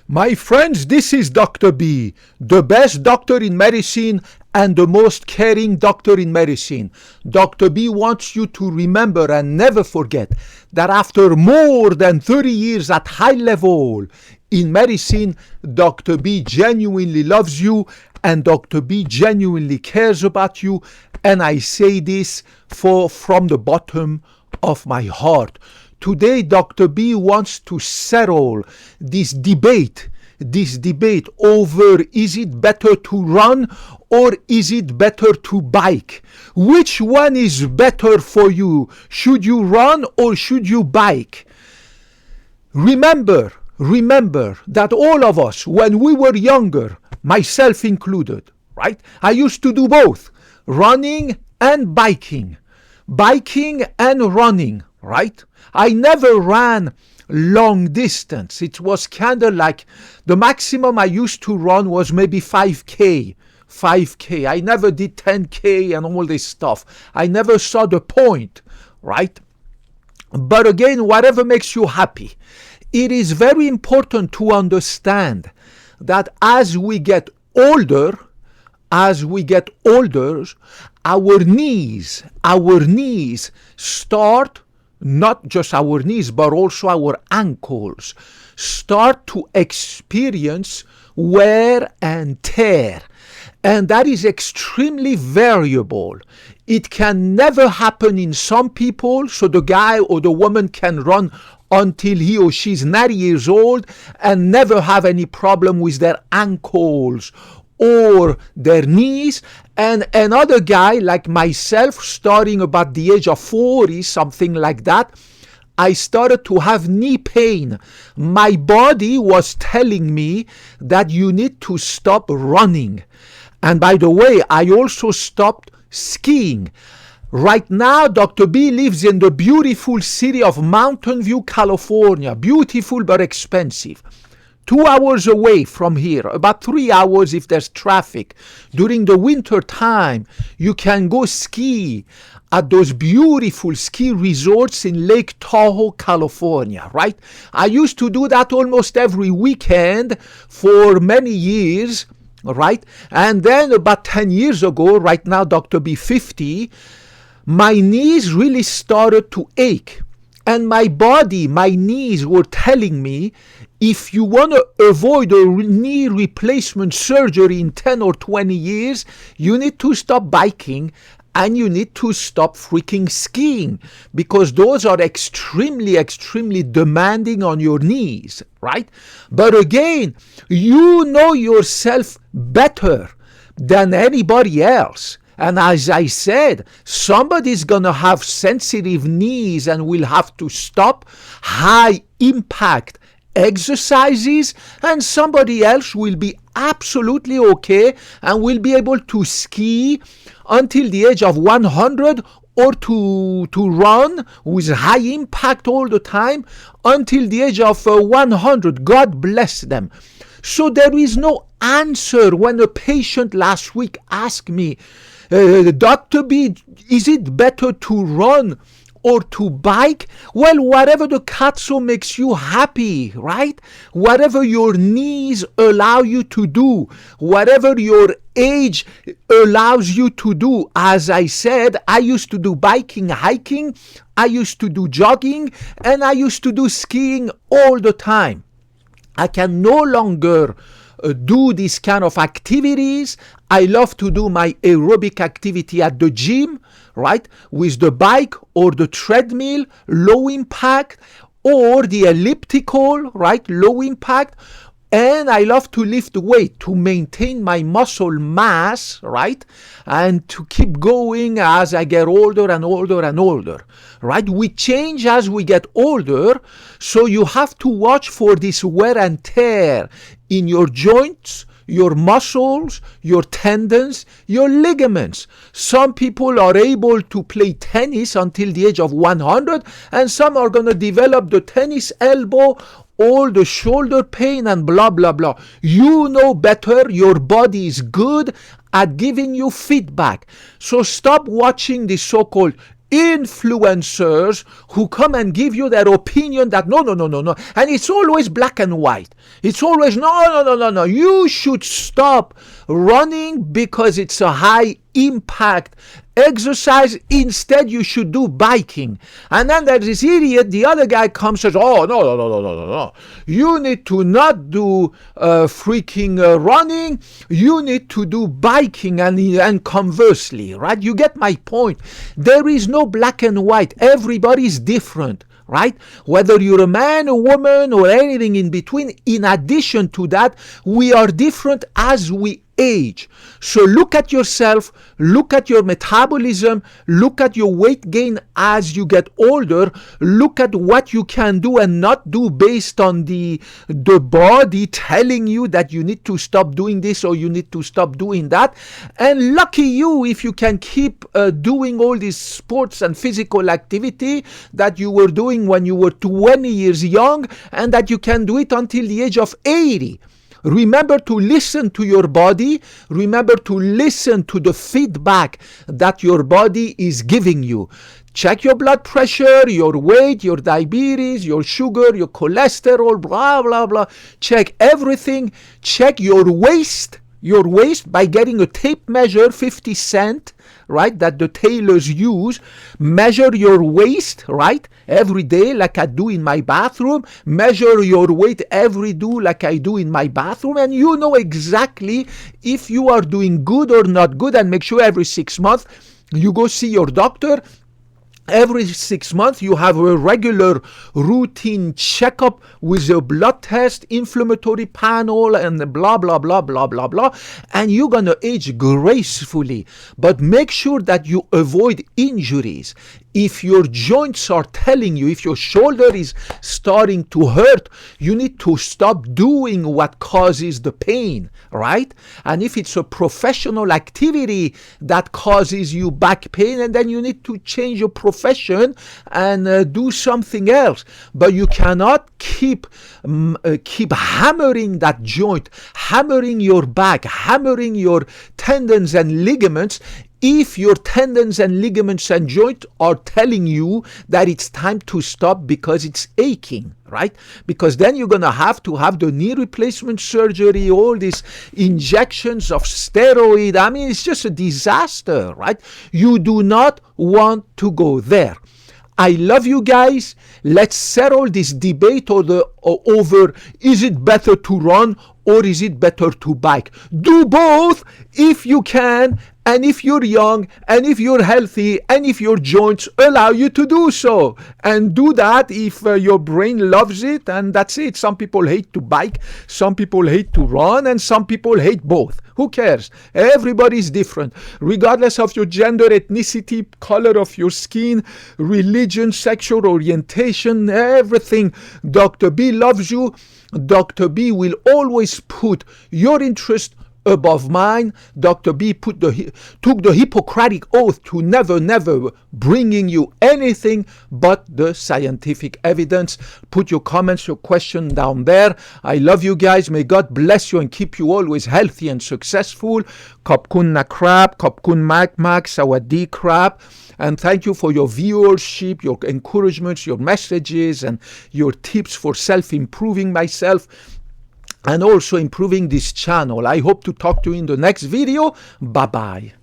My friends, this is Dr. B, the best doctor in medicine and the most caring doctor in medicine. Dr. B wants you to remember and never forget that after more than 30 years at high level in medicine, Dr. B genuinely loves you and Dr. B genuinely cares about you. And I say this from the bottom of my heart. Today, Dr. B wants to settle this debate over is it better to run or is it better to bike? Which one is better for you? Should you run or should you bike? Remember that all of us, when we were younger, myself included, right? I used to do both, running and biking and running, right? I never ran long distance. It was kind of like the maximum I used to run was maybe 5K. I never did 10K and all this stuff. I never saw the point, right? But again, whatever makes you happy. It is very important to understand that as we get older, our knees start, not just our knees, but also our ankles, start to experience wear and tear. And that is extremely variable. It can never happen in some people, so the guy or the woman can run until he or she is 90 years old and never have any problem with their ankles or their knees, and another guy like myself, starting about the age of 40, something like that, I started to have knee pain. My body was telling me that you need to stop running. And by the way, I also stopped skiing. Right now, Dr. B lives in the beautiful city of Mountain View, California. Beautiful but expensive. 2 hours away from here, about 3 hours if there's traffic. During the winter time, you can go ski at those beautiful ski resorts in Lake Tahoe, California, right? I used to do that almost every weekend for many years, right? And then about 10 years ago, right now, Dr. B 50, my knees really started to ache. And my knees were telling me, if you want to avoid a knee replacement surgery in 10 or 20 years, you need to stop biking and you need to stop freaking skiing, because those are extremely, extremely demanding on your knees, right? But again, you know yourself better than anybody else. And as I said, somebody's going to have sensitive knees and will have to stop high impact exercises, and somebody else will be absolutely okay and will be able to ski until the age of 100 or to run with high impact all the time until the age of 100. God bless them. So there is no answer. When a patient last week asked me, Dr. B, is it better to run or to bike? Well, whatever the catso makes you happy, right? Whatever your knees allow you to do, whatever your age allows you to do. As I said, I used to do biking, hiking, I used to do jogging, and I used to do skiing all the time. I can no longer do these kind of activities. I love to do my aerobic activity at the gym, right? With the bike or the treadmill, low impact, or the elliptical, right? Low impact. And I love to lift weight to maintain my muscle mass, right? And to keep going as I get older and older and older, right? We change as we get older, so you have to watch for this wear and tear in your joints, your muscles, your tendons, your ligaments. Some people are able to play tennis until the age of 100, and some are going to develop the tennis elbow, all the shoulder pain and blah, blah, blah. You know better. Your body is good at giving you feedback. So stop watching the so-called influencers who come and give you their opinion that no. And it's always black and white. It's always no. You should stop running because it's a high impact exercise. Instead, you should do biking. And then there's this idiot, the other guy comes and says, oh, no. You need to not do freaking running. You need to do biking, and conversely, right? You get my point. There is no black and white. Everybody's different. Right? Whether you're a man, a woman, or anything in between, in addition to that, we are different as we age. So look at yourself, look at your metabolism, look at your weight gain as you get older, look at what you can do and not do based on the body telling you that you need to stop doing this or you need to stop doing that. And lucky you if you can keep doing all these sports and physical activity that you were doing when you were 20 years young, and that you can do it until the age of 80. Remember to listen to your body. Remember to listen to the feedback that your body is giving you. Check your blood pressure, your weight, your diabetes, your sugar, your cholesterol, blah, blah, blah. Check everything. Check your waist by getting a tape measure, 50 cent, right, that the tailors use. Measure your waist, right, every day like I do in my bathroom. Measure your weight every day like I do in my bathroom, and you know exactly if you are doing good or not good. And make sure every 6 months you go see your doctor. Every 6 months, you have a regular routine checkup with a blood test, inflammatory panel, and blah, blah, blah, blah, blah, blah. And you're going to age gracefully. But make sure that you avoid injuries. If your joints are telling you, if your shoulder is starting to hurt, you need to stop doing what causes the pain, right? And if it's a professional activity that causes you back pain, and then you need to change your profession and do something else. But you cannot keep hammering that joint, hammering your back, hammering your tendons and ligaments, if your tendons and ligaments and joints are telling you that it's time to stop because it's aching, right? Because then you're going to have the knee replacement surgery, all these injections of steroid. I mean, it's just a disaster, right? You do not want to go there. I love you guys. Let's settle this debate over is it better to run or is it better to bike? Do both if you can, and if you're young, and if you're healthy, and if your joints allow you to do so. And do that if your brain loves it, and that's it. Some people hate to bike, some people hate to run, and some people hate both. Who cares? Everybody's different. Regardless of your gender, ethnicity, color of your skin, religion, sexual orientation, everything. Dr. B loves you. Dr. B will always put your interest above mine. Dr. B took the Hippocratic oath to never bringing you anything but the scientific evidence. Put your comments, your question down there. I love you guys. May God bless you and keep you always healthy and successful. Kopkun na krab, kopkun mak, sawadee krab. And thank you for your viewership, your encouragements, your messages, and your tips for self-improving myself and also improving this channel. I hope to talk to you in the next video. Bye-bye.